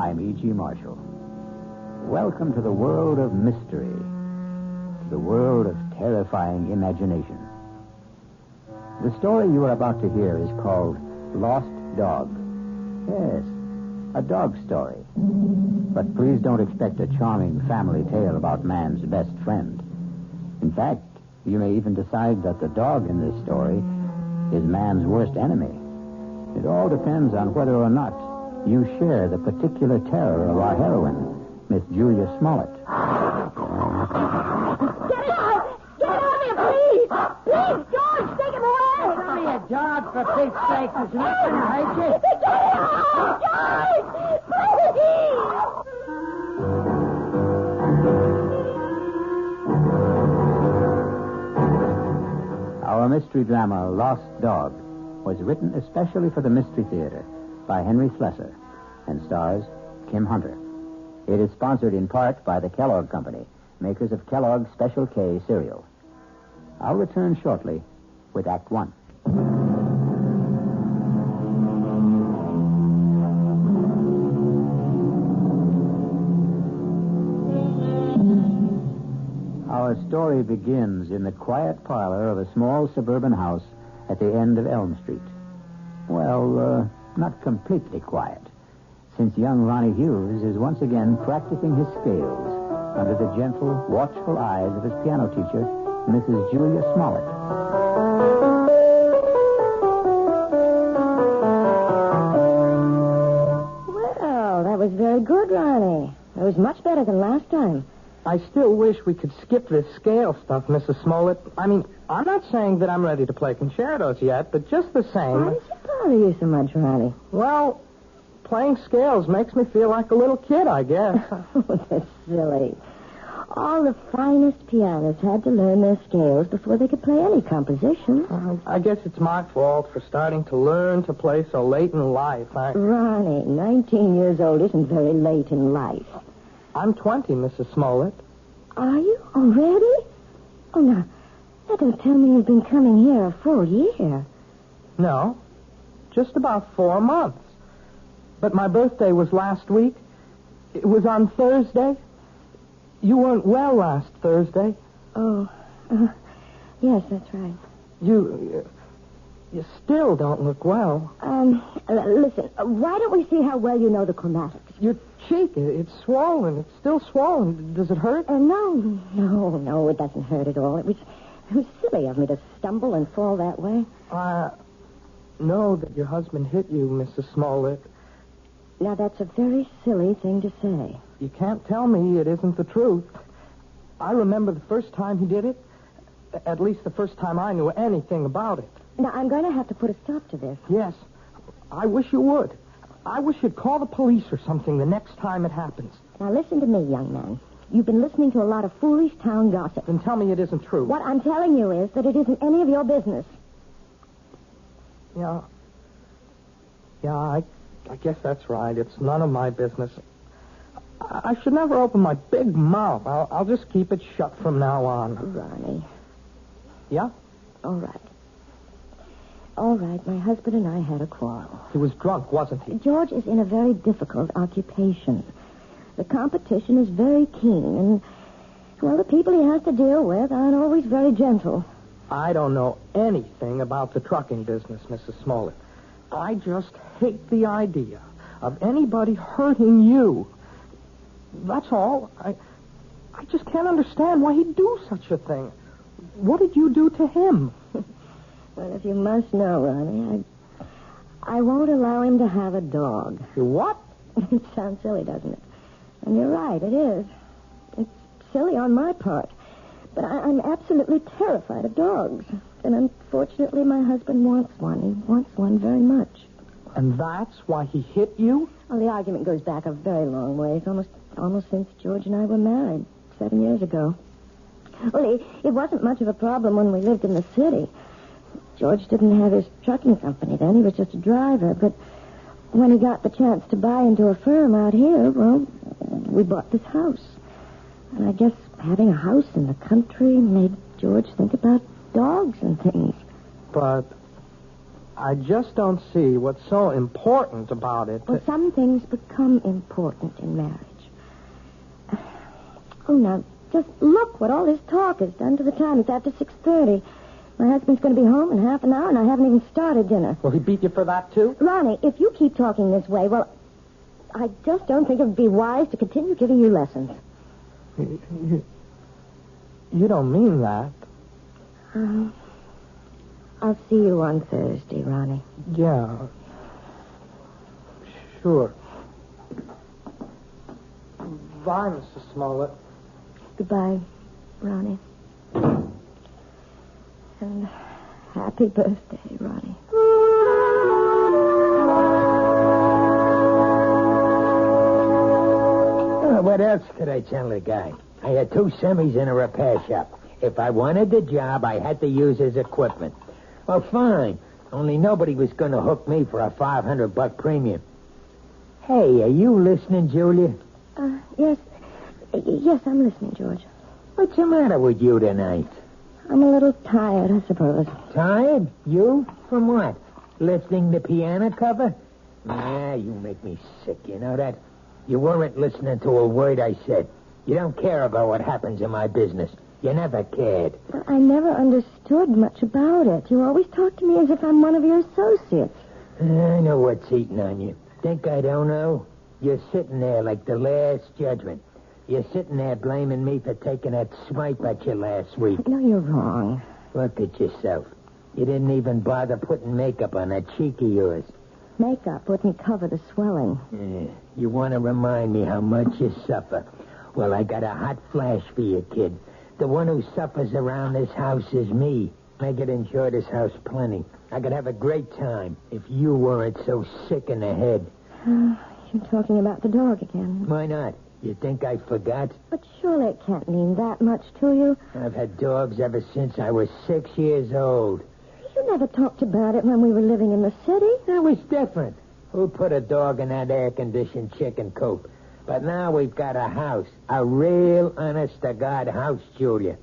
I'm E.G. Marshall. Welcome to the world of mystery, to the world of terrifying imagination. The story you are about to hear is called Lost Dog. Yes, a dog story. But please don't expect a charming family tale about man's best friend. In fact, you may even decide that the dog in this story is man's worst enemy. It all depends on whether or not you share the particular terror of our heroine, Miss Julia Smollett. Get it out! Get it out of here, please! Please, George, take him away! Give me a dog, for Pete's sake. It's not going to hurt you. Get it out! George! Please! Our mystery drama, Lost Dog, was written especially for the Mystery Theater by Henry Slesser and stars Kim Hunter. It is sponsored in part by the Kellogg Company, makers of Kellogg's Special K cereal. I'll return shortly with Act One. Our story begins in the quiet parlor of a small suburban house at the end of Elm Street. Well, not completely quiet, since young Ronnie Hughes is once again practicing his scales under the gentle, watchful eyes of his piano teacher, Mrs. Julia Smollett. Well, that was very good, Ronnie. It was much better than last time. I still wish we could skip this scale stuff, Mrs. Smollett. I mean, I'm not saying that I'm ready to play concertos yet, but just the same... Why does it bother you so much, Ronnie? Well, playing scales makes me feel like a little kid, I guess. Oh, that's silly. All the finest pianists had to learn their scales before they could play any composition. I guess it's my fault for starting to learn to play so late in life. Ronnie, 19 years old isn't very late in life. I'm 20, Mrs. Smollett. Are you? Already? Oh, now don't tell me you've been coming here a full year. No, just about 4 months. But my birthday was last week. It was on Thursday. You weren't well last Thursday. Oh, yes, that's right. You still don't look well. Listen, why don't we see how well you know the chromatics? Your cheek, it's swollen. It's still swollen. Does it hurt? No, it doesn't hurt at all. It was silly of me to stumble and fall that way. I know that your husband hit you, Mrs. Smollett. Now, that's a very silly thing to say. You can't tell me it isn't the truth. I remember the first time he did it. At least the first time I knew anything about it. Now, I'm going to have to put a stop to this. Yes. I wish you would. I wish you'd call the police or something the next time it happens. Now, listen to me, young man. You've been listening to a lot of foolish town gossip. Then tell me it isn't true. What I'm telling you is that it isn't any of your business. Yeah, I guess that's right. It's none of my business. I should never open my big mouth. I'll just keep it shut from now on. Ronnie. Yeah? All right, my husband and I had a quarrel. He was drunk, wasn't he? George is in a very difficult occupation. The competition is very keen, and, well, the people he has to deal with aren't always very gentle. I don't know anything about the trucking business, Mrs. Smollett. I just hate the idea of anybody hurting you. That's all. I just can't understand why he'd do such a thing. What did you do to him? Well, if you must know, Ronnie, I won't allow him to have a dog. You what? It sounds silly, doesn't it? And you're right, it is. It's silly on my part. But I'm absolutely terrified of dogs. And unfortunately, my husband wants one. He wants one very much. And that's why he hit you? Well, the argument goes back a very long ways, almost since George and I were married 7 years ago. Well, it wasn't much of a problem when we lived in the city. George didn't have his trucking company then. He was just a driver. But when he got the chance to buy into a firm out here, well, we bought this house. And I guess having a house in the country made George think about dogs and things. But I just don't see what's so important about it. Well, some things become important in marriage. Oh, now, just look what all this talk has done to the time. It's after 6:30. My husband's going to be home in half an hour, and I haven't even started dinner. Will he beat you for that, too? Ronnie, if you keep talking this way, well, I just don't think it would be wise to continue giving you lessons. You don't mean that. I'll see you on Thursday, Ronnie. Yeah. Sure. Bye, Mrs. Smollett. Goodbye, Ronnie. And happy birthday, Ronnie. What else could I tell the guy? I had 2 semis in a repair shop. If I wanted the job, I had to use his equipment. Well, fine. Only nobody was going to hook me for a $500 premium. Hey, are you listening, Julia? Yes. Yes, I'm listening, George. What's the matter with you tonight? I'm a little tired, I suppose. Tired? You? From what? Lifting the piano cover? Nah, you make me sick, you know that? You weren't listening to a word I said. You don't care about what happens in my business. You never cared. Well, I never understood much about it. You always talk to me as if I'm one of your associates. I know what's eating on you. Think I don't know? You're sitting there like the last judgment. You're sitting there blaming me for taking that swipe at you last week. No, you're wrong. Look at yourself. You didn't even bother putting makeup on that cheek of yours. Makeup wouldn't cover the swelling. You want to remind me how much you suffer. Well, I got a hot flash for you, kid. The one who suffers around this house is me. I could enjoy this house plenty. I could have a great time if you weren't so sick in the head. You're talking about the dog again. Why not? You think I forgot? But surely it can't mean that much to you. I've had dogs ever since I was 6 years old. You never talked about it when we were living in the city. That was different. Who put a dog in that air-conditioned chicken coop? But now we've got a house. A real, honest-to-God house, Julia.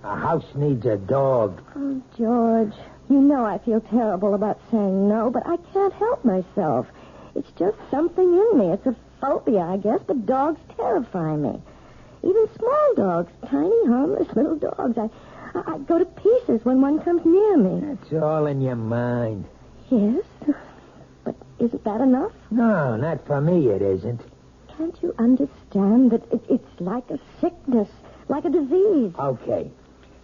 A house needs a dog. Oh, George, you know I feel terrible about saying no, but I can't help myself. It's just something in me. It's a phobia, I guess, but dogs terrify me. Even small dogs, tiny, harmless little dogs. I go to pieces when one comes near me. That's all in your mind. Yes, but isn't that enough? No, not for me it isn't. Can't you understand that it's like a sickness, like a disease? Okay,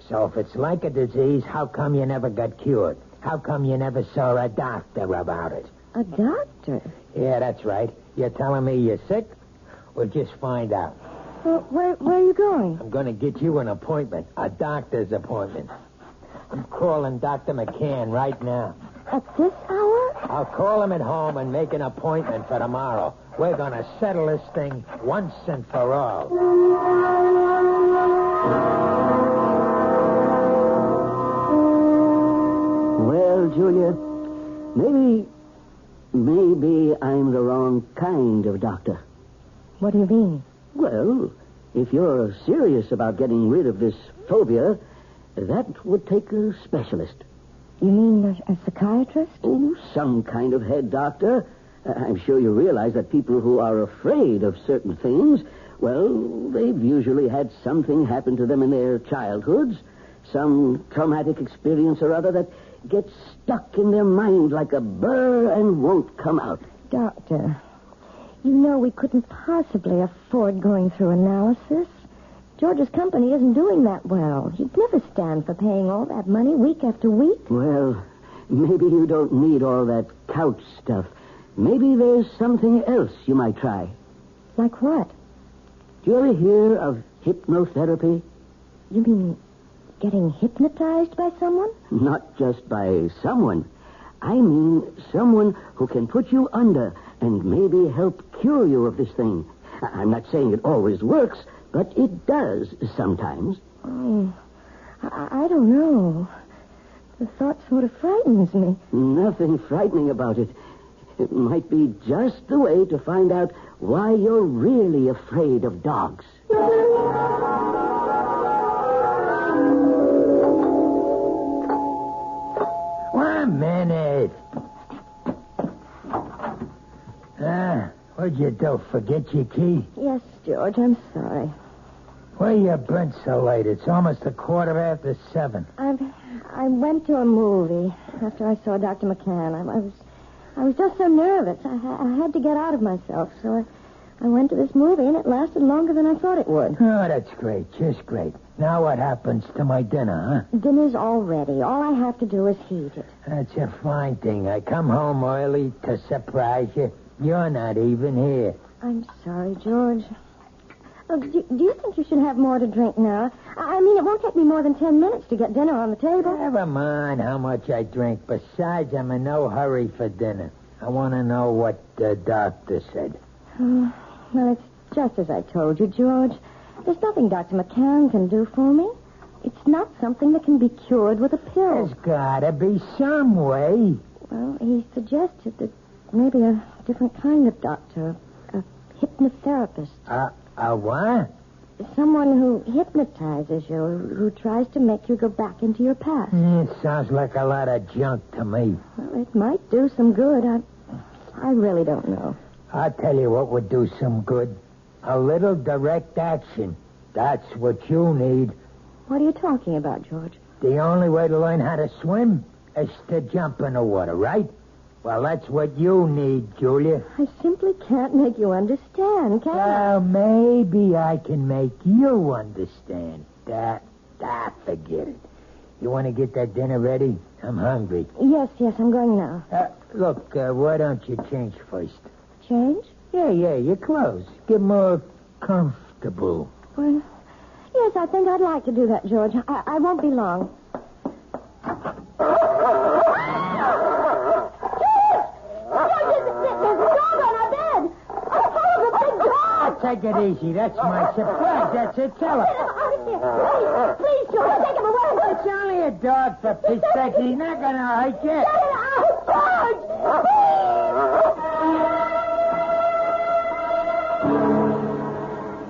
so if it's like a disease, how come you never got cured? How come you never saw a doctor about it? A doctor? Yeah, that's right. You're telling me you're sick? Well, just find out. Well, where are you going? I'm going to get you an appointment, a doctor's appointment. I'm calling Dr. McCann right now. At this hour? I'll call him at home and make an appointment for tomorrow. We're going to settle this thing once and for all. Well, Julia, maybe I'm the wrong kind of doctor. What do you mean? Well, if you're serious about getting rid of this phobia, that would take a specialist. You mean a psychiatrist? Oh, some kind of head doctor. I'm sure you realize that people who are afraid of certain things, well, they've usually had something happen to them in their childhoods, some traumatic experience or other that gets stuck in their mind like a burr and won't come out. Doctor, you know we couldn't possibly afford going through analysis. George's company isn't doing that well. He'd never stand for paying all that money week after week. Well, maybe you don't need all that couch stuff. Maybe there's something else you might try. Like what? Do you ever hear of hypnotherapy? You mean getting hypnotized by someone? Not just by someone. I mean someone who can put you under and maybe help cure you of this thing. I'm not saying it always works, but it does sometimes. Oh, I don't know. The thought sort of frightens me. Nothing frightening about it. It might be just the way to find out why you're really afraid of dogs. 1 minute. What'd you do, forget your key? Yes, George, I'm sorry. Where you been so late? It's almost 7:15. I went to a movie after I saw Dr. McCann. I was just so nervous. I had to get out of myself, so I went to this movie, and it lasted longer than I thought it would. Oh, that's great. Just great. Now what happens to my dinner, huh? Dinner's all ready. All I have to do is heat it. That's a fine thing. I come home early to surprise you. You're not even here. I'm sorry, George. Look, do you think you should have more to drink now? I mean, it won't take me more than 10 minutes to get dinner on the table. Never mind how much I drink. Besides, I'm in no hurry for dinner. I want to know what the doctor said. Well, it's just as I told you, George. There's nothing Dr. McCann can do for me. It's not something that can be cured with a pill. There's gotta be some way. Well, he suggested that maybe a different kind of doctor, a hypnotherapist. A what? Someone who hypnotizes you, who tries to make you go back into your past. It sounds like a lot of junk to me. Well, it might do some good. I really don't know. I'll tell you what would do some good. A little direct action. That's what you need. What are you talking about, George? The only way to learn how to swim is to jump in the water, right? Well, that's what you need, Julia. I simply can't make you understand, can I? Well, maybe I can make you understand. Forget it. You want to get that dinner ready? I'm hungry. Yes, I'm going now. Look, why don't you change first? Change? Yeah, your clothes. Get more comfortable. Well, yes, I think I'd like to do that, George. I won't be long. Take it easy. That's my surprise. That's it. Tell her. Please, George, take him away. It's only a dog, for Pete's sake. He's not going to hurt you. Get it out, George!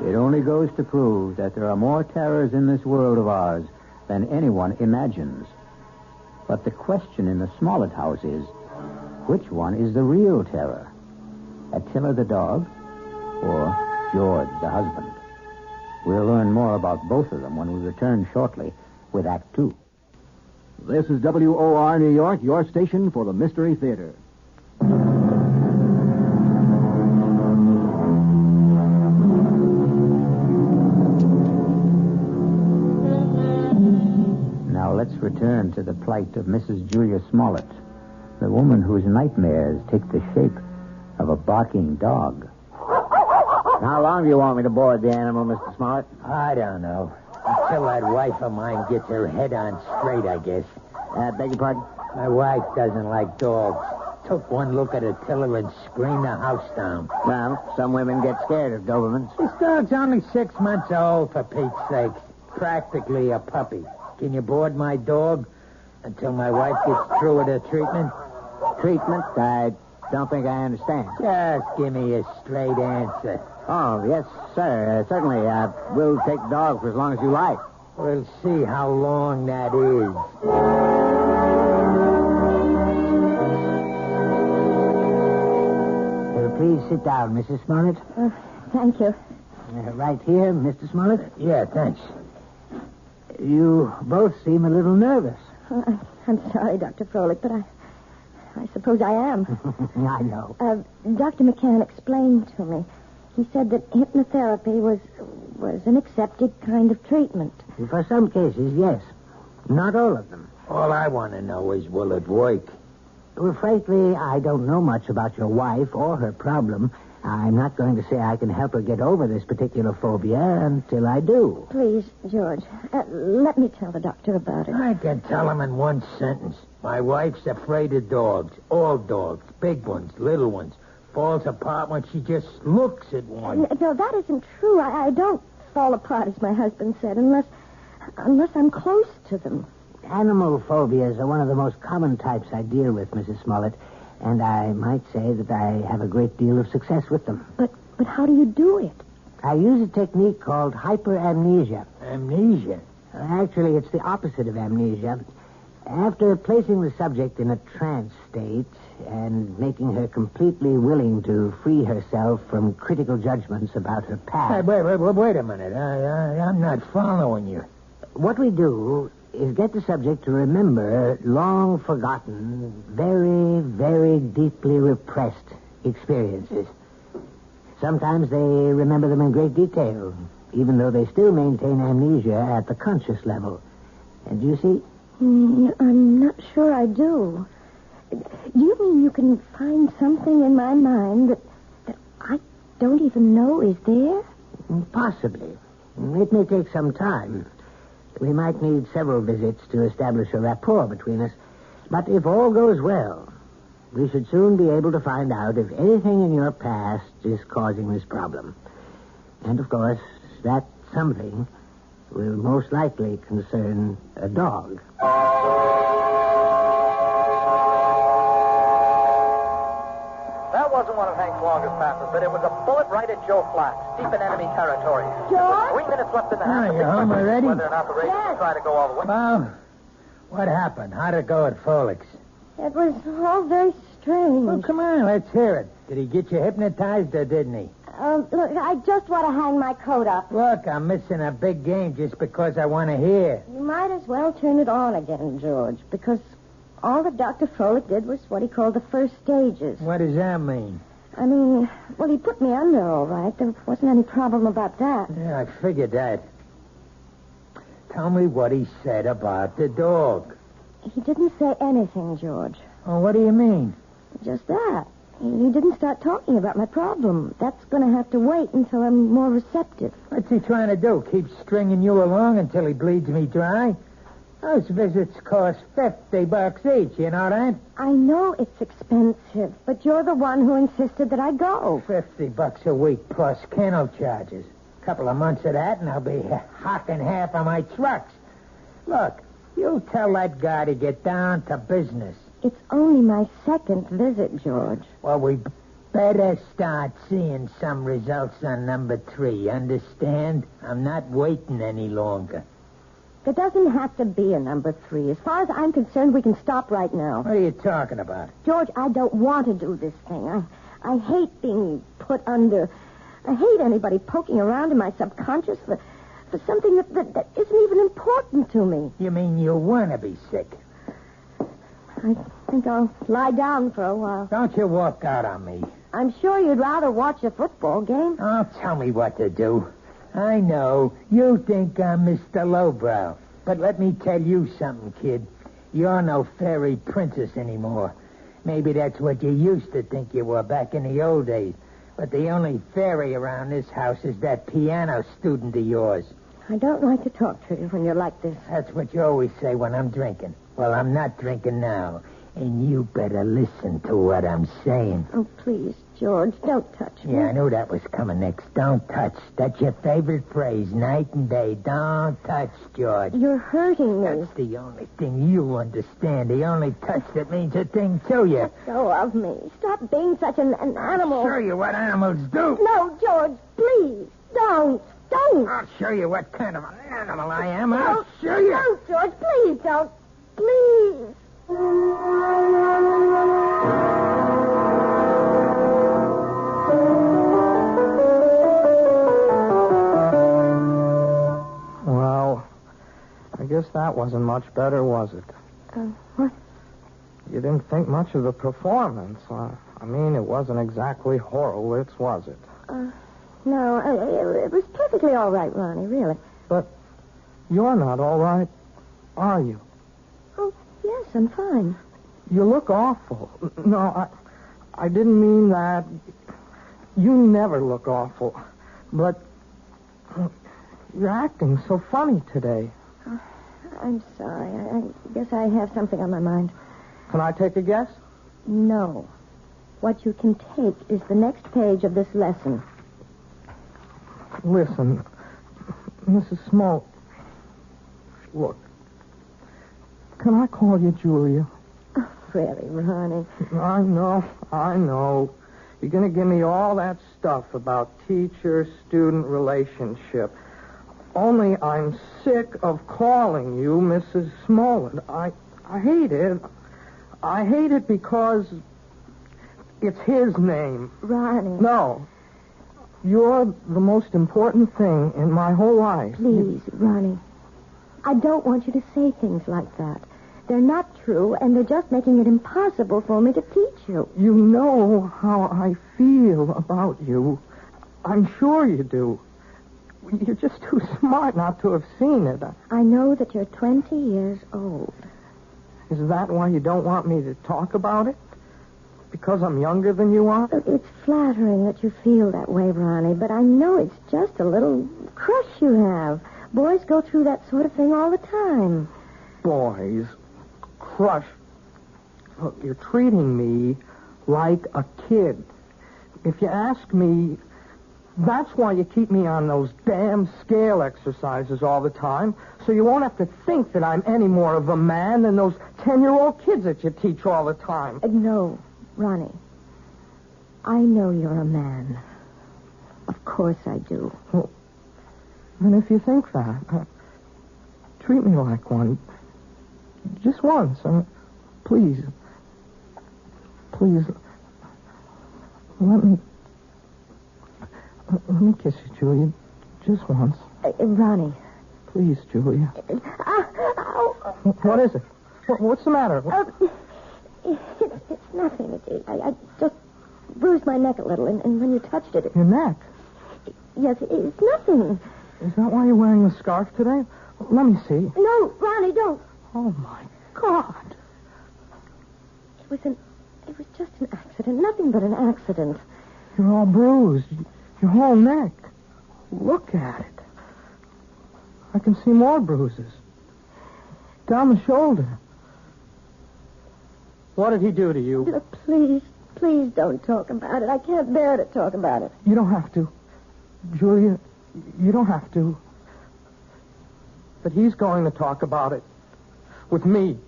It only goes to prove that there are more terrors in this world of ours than anyone imagines. But the question in the Smollett house is, which one is the real terror? Attila the dog or George the husband? We'll learn more about both of them when we return shortly with Act Two. This is WOR New York, your station for the Mystery Theater. Now let's return to the plight of Mrs. Julia Smollett, the woman whose nightmares take the shape of a barking dog. How long do you want me to board the animal, Mr. Smollett? I don't know. Until that wife of mine gets her head on straight, I guess. Beg your pardon? My wife doesn't like dogs. Took one look at Attila and screamed the house down. Well, some women get scared of Dobermans. This dog's only 6 months old, for Pete's sake. Practically a puppy. Can you board my dog until my wife gets through with her treatment? Treatment? I don't think I understand. Just give me a straight answer. Oh, yes, sir. Certainly. We'll take the dog for as long as you like. We'll see how long that is. Please sit down, Mrs. Smollett. Thank you. Right here, Mr. Smollett. Yeah, thanks. You both seem a little nervous. I'm sorry, Dr. Froelich, but I suppose I am. I know. Dr. McCann explained to me. He said that hypnotherapy was an accepted kind of treatment. For some cases, yes. Not all of them. All I want to know is, will it work? Well, frankly, I don't know much about your wife or her problem. I'm not going to say I can help her get over this particular phobia until I do. Please, George, let me tell the doctor about it. I can tell him in one sentence. My wife's afraid of dogs. All dogs. Big ones, little ones. Falls apart when she just looks at one. No, that isn't true. I don't fall apart, as my husband said, unless I'm close to them. Animal phobias are one of the most common types I deal with, Mrs. Smollett, and I might say that I have a great deal of success with them. But how do you do it? I use a technique called hyperamnesia. Amnesia? Actually, it's the opposite of amnesia. After placing the subject in a trance state and making her completely willing to free herself from critical judgments about her past... Wait a minute. I'm not following you. What we do is get the subject to remember long-forgotten, very, very deeply repressed experiences. Sometimes they remember them in great detail, even though they still maintain amnesia at the conscious level. And you see... I'm not sure I do. Do you mean you can find something in my mind that I don't even know is there? Possibly. It may take some time. We might need several visits to establish a rapport between us. But if all goes well, we should soon be able to find out if anything in your past is causing this problem. And, of course, that something will most likely concern a dog. That wasn't one of Hank's longest passes, but it was a bullet right at Joe Flax, deep in enemy territory. George? 3 minutes left in the half. You home already? Whether or not the Raiders will try to go all the way. Well, what happened? How'd it go at Folix? It was all very strange. Well, come on, let's hear it. Did he get you hypnotized or didn't he? Look, I just want to hang my coat up. Look, I'm missing a big game just because I want to hear. You might as well turn it on again, George, because all that Dr. Folick did was what he called the first stages. What does that mean? I mean, well, he put me under all right. There wasn't any problem about that. Yeah, I figured that. Tell me what he said about the dog. He didn't say anything, George. Oh, what do you mean? Just that. He didn't start talking about my problem. That's going to have to wait until I'm more receptive. What's he trying to do? Keep stringing you along until he bleeds me dry? Those visits cost $50 each, you know that? I know it's expensive, but you're the one who insisted that I go. $50 a week plus kennel charges. A couple of months of that, and I'll be hocking half of my trucks. Look, you tell that guy to get down to business. It's only my second visit, George. Well, we better start seeing some results on number 3, understand? I'm not waiting any longer. There doesn't have to be a number 3. As far as I'm concerned, we can stop right now. What are you talking about? George, I don't want to do this thing. I hate being put under. I hate anybody poking around in my subconscious for something that isn't even important to me. You mean you want to be sick? I think I'll lie down for a while. Don't you walk out on me. I'm sure you'd rather watch a football game. Oh, tell me what to do. I know. You think I'm Mr. Lowbrow. But let me tell you something, kid. You're no fairy princess anymore. Maybe that's what you used to think you were back in the old days. But the only fairy around this house is that piano student of yours. I don't like to talk to you when you're like this. That's what you always say when I'm drinking. Well, I'm not drinking now. And you better listen to what I'm saying. Oh, please, George, don't touch me. Yeah, I knew that was coming next. Don't touch. That's your favorite phrase, night and day. Don't touch, George. You're hurting me. That's the only thing you understand. The only touch that means a thing to you. Let go of me. Stop being such an animal. I'll show you what animals do. No, George, please, don't. Don't. I'll show you what kind of an animal I am. I'll show you. Don't, George, please don't. Please. Well, I guess that wasn't much better, was it? What? You didn't think much of the performance. I mean, it wasn't exactly Horowitz, was it? No, it was perfectly all right, Ronnie, really. But you're not all right, are you? Oh, yes, I'm fine. You look awful. No, I didn't mean that. You never look awful. But you're acting so funny today. I'm sorry. I guess I have something on my mind. Can I take a guess? No. What you can take is the next page of this lesson. Listen, Mrs. Smoke. Look. Can I call you Julia? Oh, really, Ronnie? I know. You're going to give me all that stuff about teacher-student relationship. Only I'm sick of calling you Mrs. Smollett. I I hate it. I hate it because it's his name. Ronnie. No. You're the most important thing in my whole life. Please, Ronnie. I don't want you to say things like that. They're not true, and they're just making it impossible for me to teach you. You know how I feel about you. I'm sure you do. You're just too smart not to have seen it. I know that you're 20 years old. Is that why you don't want me to talk about it? Because I'm younger than you are? It's flattering that you feel that way, Ronnie, but I know it's just a little crush you have. Boys go through that sort of thing all the time. Boys. Crush. Look, you're treating me like a kid. If you ask me, that's why you keep me on those damn scale exercises all the time, so you won't have to think that I'm any more of a man than those 10-year-old kids that you teach all the time. No, Ronnie. I know you're a man. Of course I do. Well, and if you think that, treat me like one. Just once. Please. Please. Let me kiss you, Julia. Just once. Ronnie. Please, Julia. Ow. What is it? What's the matter? It's nothing. I just bruised my neck a little, and when you touched it... Your neck? Yes, it's nothing. Is that why you're wearing the scarf today? Let me see. No, Ronnie, don't. Oh, my God. It was just an accident. Nothing but an accident. You're all bruised. Your whole neck. Look at it. I can see more bruises. Down the shoulder. What did he do to you? Please don't talk about it. I can't bear to talk about it. You don't have to. Julia, you don't have to. But he's going to talk about it. With me.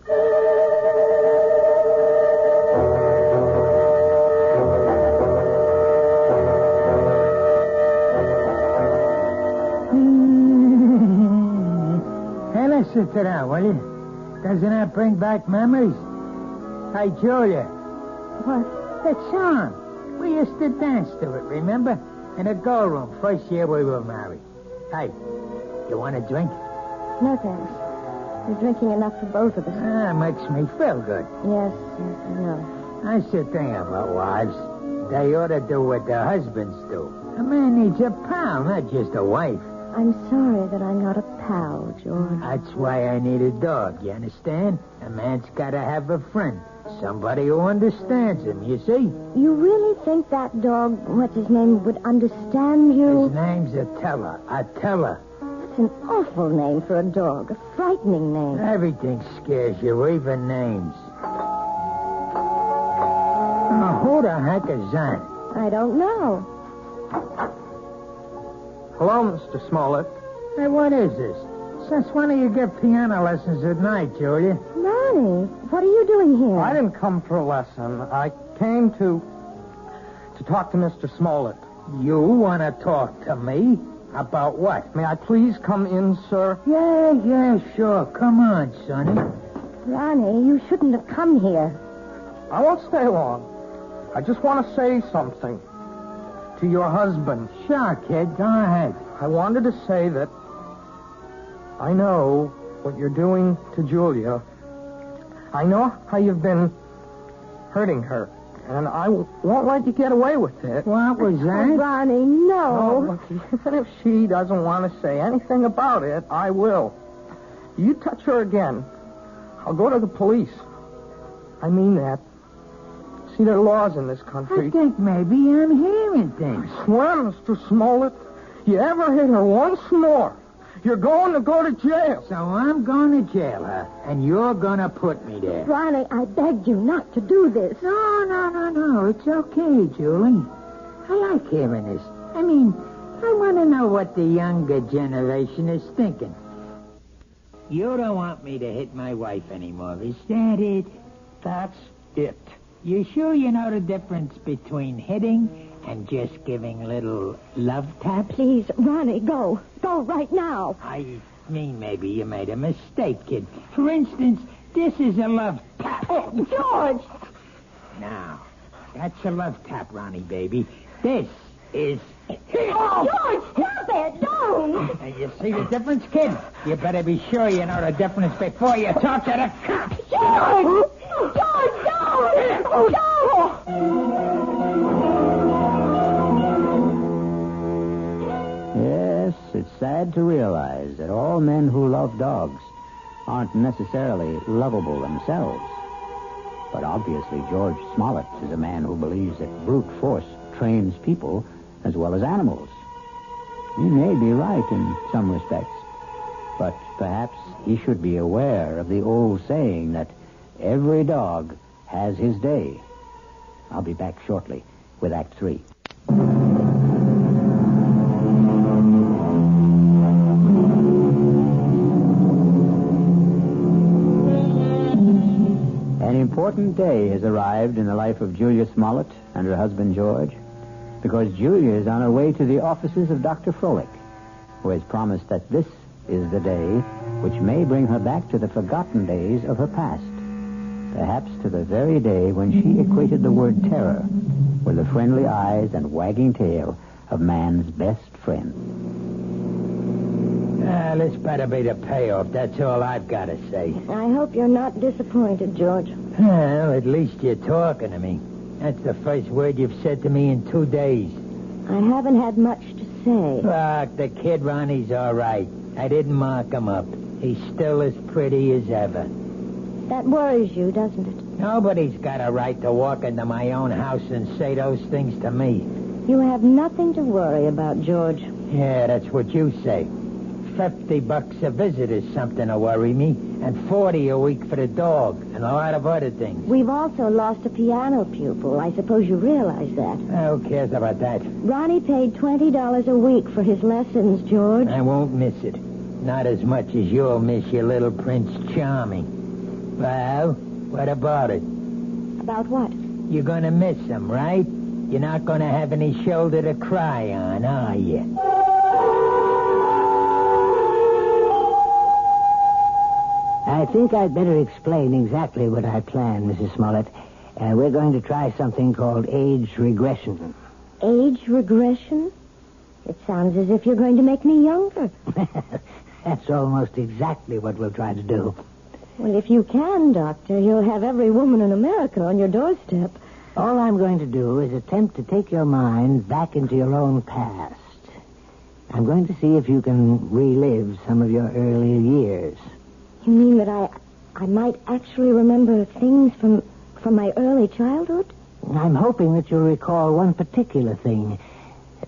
Hey, listen to that, will you? Doesn't that bring back memories? Hey, Julia. What? That song. We used to dance to it, remember? In a girl room, first year we were married. Hey, you want a drink? No, thanks. You're drinking enough for both of us. Makes me feel good. Yes, I know. That's the thing about wives. They ought to do what their husbands do. A man needs a pal, not just a wife. I'm sorry that I'm not a pal, George. That's why I need a dog, you understand? A man's got to have a friend. Somebody who understands him, you see? You really think that dog, what's his name, would understand you? His name's Attila. Attila. That's an awful name for a dog. A frightening name. Everything scares you, even names. Oh, who the heck is that? I don't know. Hello, Mr. Smollett. Hey, what is this? Since when do you give piano lessons at night, Julia? Ronnie, what are you doing here? I didn't come for a lesson. I came to talk to Mr. Smollett. You want to talk to me? About what? May I please come in, sir? Yeah, sure. Come on, Sonny. Ronnie, you shouldn't have come here. I won't stay long. I just want to say something to your husband. Sure, kid. Go ahead. I wanted to say that I know what you're doing to Julia. I know how you've been hurting her, and I won't let you get away with it. What was that? Oh, Ronnie, no. No, but even if she doesn't want to say anything about it, I will. You touch her again, I'll go to the police. I mean that. See, there are laws in this country. I think maybe I'm hearing things. I swear, Mr. Smollett, you ever hit her once more, you're going to go to jail. So I'm going to jail her, and you're going to put me there. Ronnie, I begged you not to do this. No. It's okay, Julie. I like hearing this. I mean, I want to know what the younger generation is thinking. You don't want me to hit my wife anymore, is that it? That's it. You sure you know the difference between hitting and just giving little love taps? Please, Ronnie, go. Go right now. I mean, maybe you made a mistake, kid. For instance, This is a love tap. George! Now, that's a love tap, Ronnie, baby. This is... George, stop it! Don't! And you see the difference, kid? You better be sure you know the difference before you talk to the cops. George! George, don't! Yes, it's sad to realize that all men who love dogs aren't necessarily lovable themselves. But obviously, George Smollett is a man who believes that brute force trains people as well as animals. He may be right in some respects, but perhaps he should be aware of the old saying that every dog has his day. I'll be back shortly with Act 3. An important day has arrived in the life of Julia Smollett and her husband George, because Julia is on her way to the offices of Dr. Froelich, who has promised that this is the day which may bring her back to the forgotten days of her past, perhaps to the very day when she equated the word terror with the friendly eyes and wagging tail of man's best friend. This better be the payoff. That's all I've got to say. I hope you're not disappointed, George. Well, at least you're talking to me. That's the first word you've said to me in 2 days. I haven't had much to say. Look, the kid Ronnie's all right. I didn't mark him up. He's still as pretty as ever. That worries you, doesn't it? Nobody's got a right to walk into my own house and say those things to me. You have nothing to worry about, George. Yeah, that's what you say. $50 a visit is something to worry me, and $40 a week for the dog, and a lot of other things. We've also lost a piano pupil. I suppose you realize that. Who cares about that? Ronnie paid $20 a week for his lessons, George. I won't miss it. Not as much as you'll miss your little Prince Charming. Well, what about it? About what? You're going to miss him, right? You're not going to have any shoulder to cry on, are you? I think I'd better explain exactly what I plan, Mrs. Smollett. We're going to try something called age regression. Age regression? It sounds as if you're going to make me younger. That's almost exactly what we'll try to do. Well, if you can, Doctor, you'll have every woman in America on your doorstep. All I'm going to do is attempt to take your mind back into your own past. I'm going to see if you can relive some of your earlier years. You mean that I might actually remember things from my early childhood? I'm hoping that you'll recall one particular thing.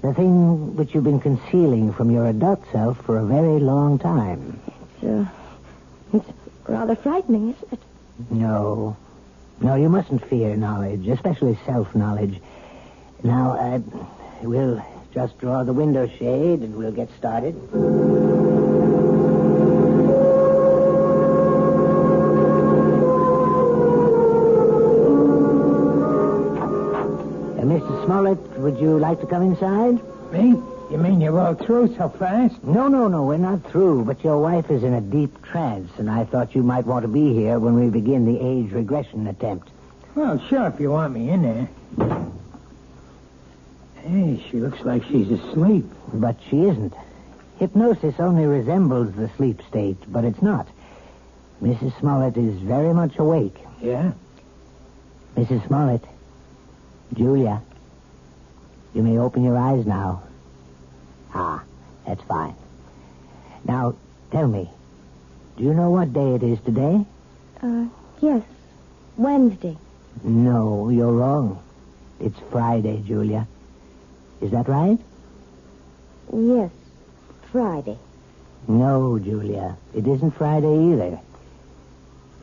The thing which you've been concealing from your adult self for a very long time. It's rather frightening, isn't it? No, you mustn't fear knowledge, especially self-knowledge. Now, we'll just draw the window shade and we'll get started. Mr. Smollett, would you like to come inside? Me? You mean you're all through so fast? No, we're not through, but your wife is in a deep trance, and I thought you might want to be here when we begin the age regression attempt. Well, sure, if you want me in there. Hey, she looks like she's asleep. But she isn't. Hypnosis only resembles the sleep state, but it's not. Mrs. Smollett is very much awake. Yeah? Mrs. Smollett, Julia, you may open your eyes now. Ah, that's fine. Now, tell me, do you know what day it is today? Yes. Wednesday. No, you're wrong. It's Friday, Julia. Is that right? Yes, Friday. No, Julia, it isn't Friday either.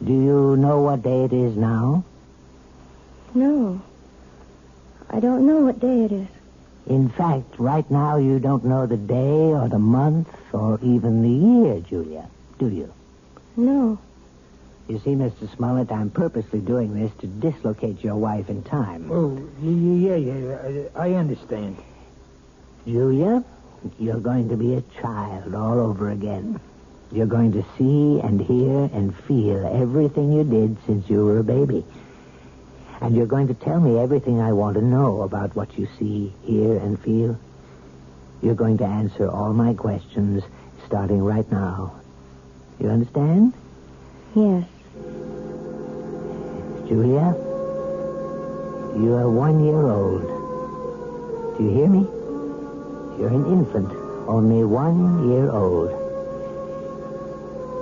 Do you know what day it is now? No. I don't know what day it is. In fact, right now you don't know the day or the month or even the year, Julia, do you? No. You see, Mr. Smollett, I'm purposely doing this to dislocate your wife in time. Oh, yeah, I understand. Julia, you're going to be a child all over again. You're going to see and hear and feel everything you did since you were a baby. And you're going to tell me everything I want to know about what you see, hear, and feel. You're going to answer all my questions starting right now. You understand? Yes. Julia, you are 1 year old. Do you hear me? You're an infant, only 1 year old.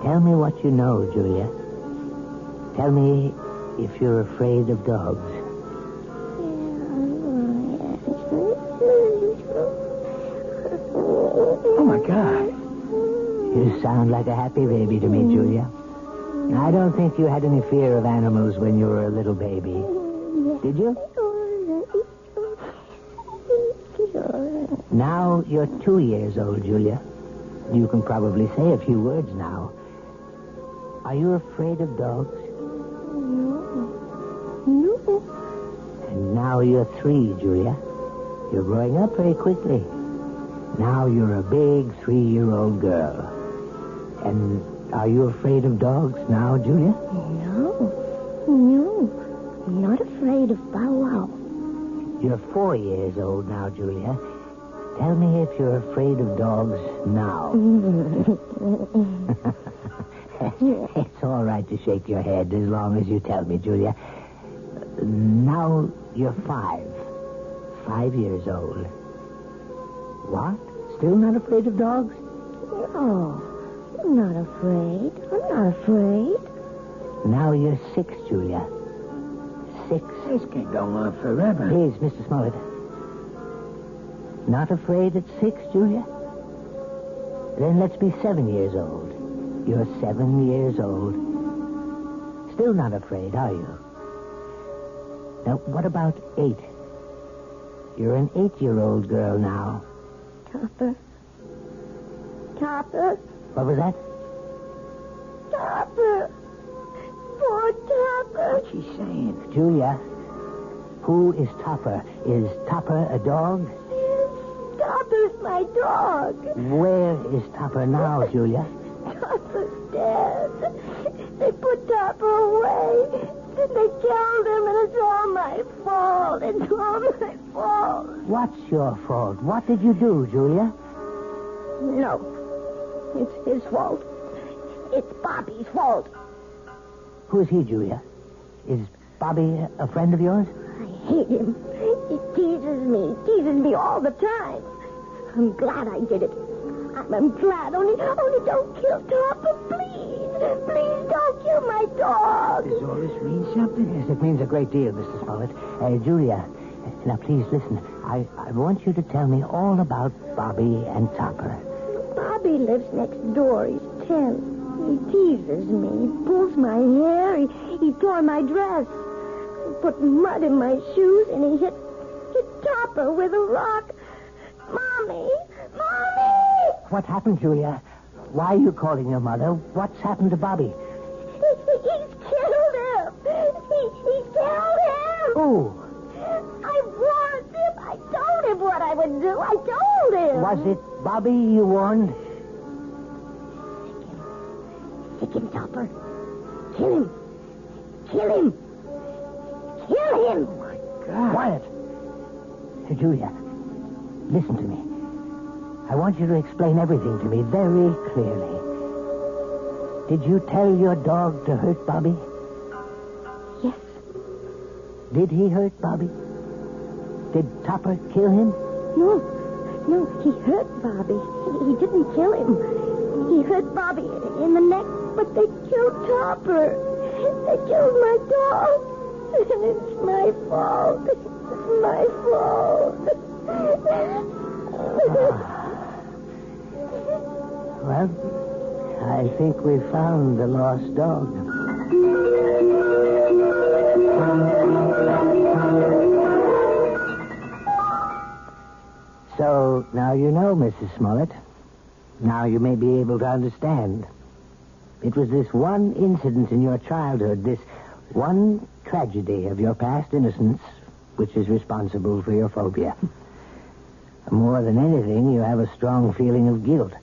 Tell me what you know, Julia. Tell me if you're afraid of dogs. Oh, my God. You sound like a happy baby to me, Julia. I don't think you had any fear of animals when you were a little baby. Did you? Now you're 2 years old, Julia. You can probably say a few words now. Are you afraid of dogs? No. And now you're 3, Julia. You're growing up very quickly. Now you're a big 3-year-old girl. And are you afraid of dogs now, Julia? No. I'm not afraid of Bow Wow. You're 4 years old now, Julia. Tell me if you're afraid of dogs now. It's all right to shake your head as long as you tell me, Julia. Now you're 5. 5 years old. What? Still not afraid of dogs? No. I'm not afraid. Now you're 6, Julia. 6. This can go on forever. Please, Mr. Smollett. Not afraid at 6, Julia? Then let's be 7 years old. You're 7 years old. Still not afraid, are you? Now, what about 8? You're an 8-year-old girl now. Topper. What was that? Topper. Poor Topper. What's she saying? Julia, who is Topper? Is Topper a dog? Topper's my dog. Where is Topper now, Julia? Topper's dead. They put Topper away. Then they killed him, and it's all my fault. What's your fault? What did you do, Julia? No. It's his fault. It's Bobby's fault. Who is he, Julia? Is Bobby a friend of yours? I hate him. He teases me all the time. I'm glad I did it. I'm glad. Only don't kill Topper, please. Please don't kill my dog. Does all this mean something? Yes, it means a great deal, Mr. Smollett. Julia, now please listen. I want you to tell me all about Bobby and Topper. Bobby lives next door. He's 10. He teases me. He pulls my hair. He tore my dress. He put mud in my shoes, and he hit Topper with a rock. Mommy! What happened, Julia? Why are you calling your mother? What's happened to Bobby? He's killed him. He's killed him. Who? I warned him. I told him what I would do. I told him. Was it Bobby you warned? Stick him, Topper. Kill him. Oh, my God. Quiet. Julia, listen to me. I want you to explain everything to me very clearly. Did you tell your dog to hurt Bobby? Yes. Did he hurt Bobby? Did Topper kill him? No, he hurt Bobby. He didn't kill him. He hurt Bobby in the neck, but they killed Topper. They killed my dog. And it's my fault. Well, I think we found the lost dog. So, now you know, Mrs. Smollett. Now you may be able to understand. It was this one incident in your childhood, this one tragedy of your past innocence, which is responsible for your phobia. More than anything, you have a strong feeling of guilt.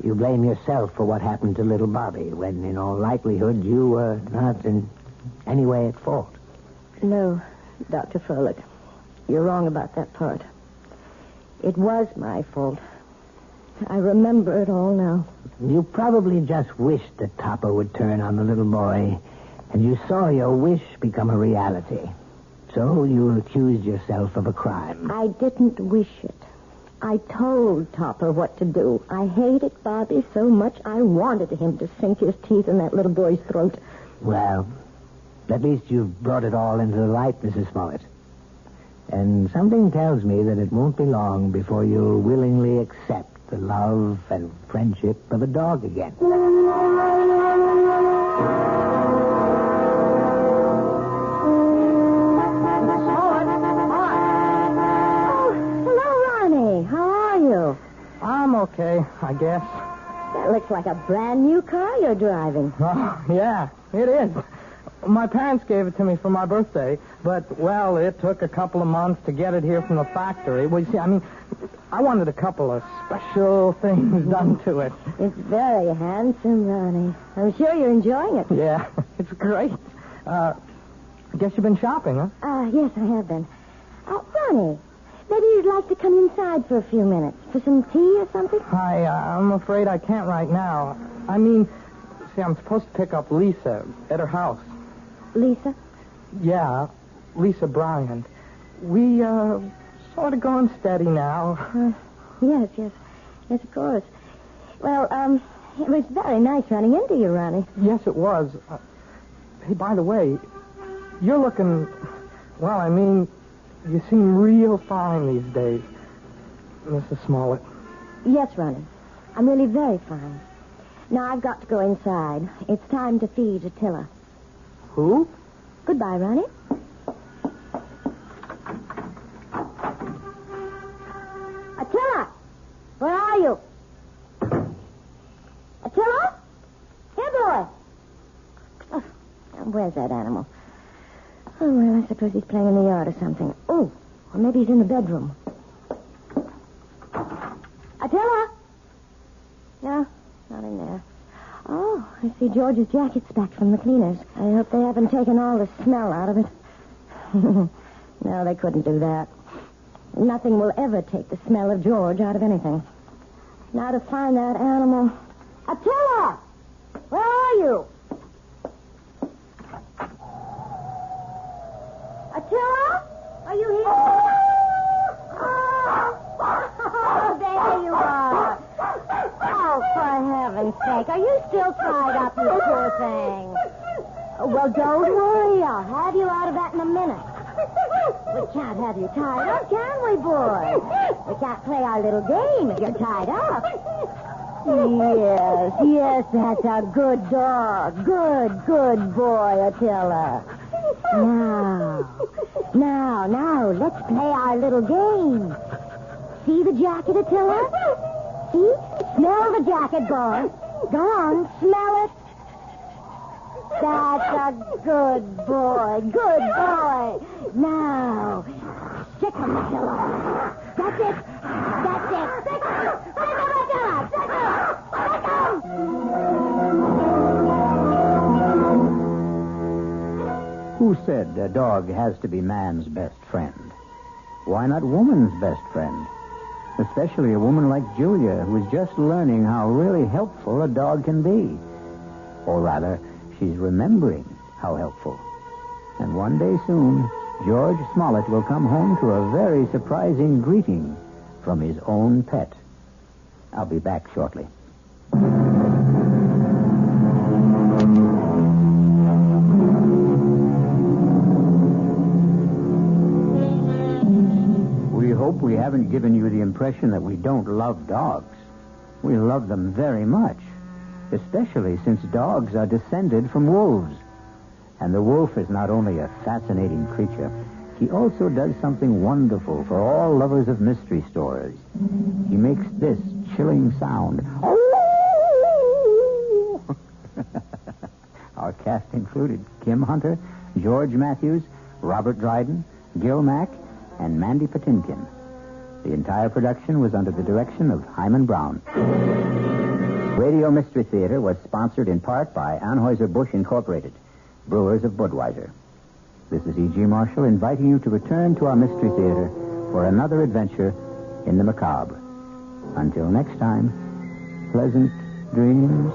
You blame yourself for what happened to little Bobby, when in all likelihood you were not in any way at fault. No, Dr. Froelich. You're wrong about that part. It was my fault. I remember it all now. You probably just wished that Topper would turn on the little boy, and you saw your wish become a reality. So you accused yourself of a crime. I didn't wish it. I told Topper what to do. I hated Bobby so much I wanted him to sink his teeth in that little boy's throat. Well, at least you've brought it all into the light, Mrs. Smollett. And something tells me that it won't be long before you'll willingly accept the love and friendship of a dog again. I'm okay, I guess. That looks like a brand new car you're driving. Oh, yeah, it is. My parents gave it to me for my birthday, but, well, it took a couple of months to get it here from the factory. Well, you see, I wanted a couple of special things done to it. It's very handsome, Ronnie. I'm sure you're enjoying it. Yeah, it's great. I guess you've been shopping, huh? Yes, I have been. Ronnie, maybe you'd like to come inside for a few minutes for some tea or something? I'm afraid I can't right now. See, I'm supposed to pick up Lisa at her house. Lisa? Yeah, Lisa Bryant. We, sort of going steady now. Yes, of course. Well, it was very nice running into you, Ronnie. Yes, it was. Hey, by the way, you're looking, you seem real fine these days, Mrs. Smollett. Yes, Ronnie. I'm really very fine. Now I've got to go inside. It's time to feed Attila. Who? Goodbye, Ronnie. Attila! Where are you? Attila? Here, boy. Oh, where's that animal? Oh, well, I suppose he's playing in the yard or something. Oh, or maybe he's in the bedroom. Attila? No, not in there. Oh, I see George's jacket's back from the cleaners. I hope they haven't taken all the smell out of it. No, they couldn't do that. Nothing will ever take the smell of George out of anything. Now to find that animal. Attila! Where are you? Attila? Are you here? Oh, there you are. Oh, for heaven's sake. Are you still tied up, you poor thing? Well, don't worry. I'll have you out of that in a minute. We can't have you tied up, can we, boy? We can't play our little game if you're tied up. Yes, that's a good dog. Good boy, Attila. Now, let's play our little game. See the jacket, Attila? See? Smell the jacket, boy. Go on, smell it. That's a good boy. Now, sick him, Attila. That's it. Sick him, Attila. Sick him. Who said a dog has to be man's best friend? Why not woman's best friend? Especially a woman like Julia, who's just learning how really helpful a dog can be. Or rather, she's remembering how helpful. And one day soon, George Smollett will come home to a very surprising greeting from his own pet. I'll be back shortly. We hope we haven't given you the impression that we don't love dogs. We love them very much, especially since dogs are descended from wolves. And the wolf is not only a fascinating creature, he also does something wonderful for all lovers of mystery stories. He makes this chilling sound. Our cast included Kim Hunter, George Matthews, Robert Dryden, Gil Mack, and Mandy Patinkin. The entire production was under the direction of Hyman Brown. Radio Mystery Theater was sponsored in part by Anheuser-Busch Incorporated, brewers of Budweiser. This is E.G. Marshall inviting you to return to our Mystery Theater for another adventure in the macabre. Until next time, pleasant dreams.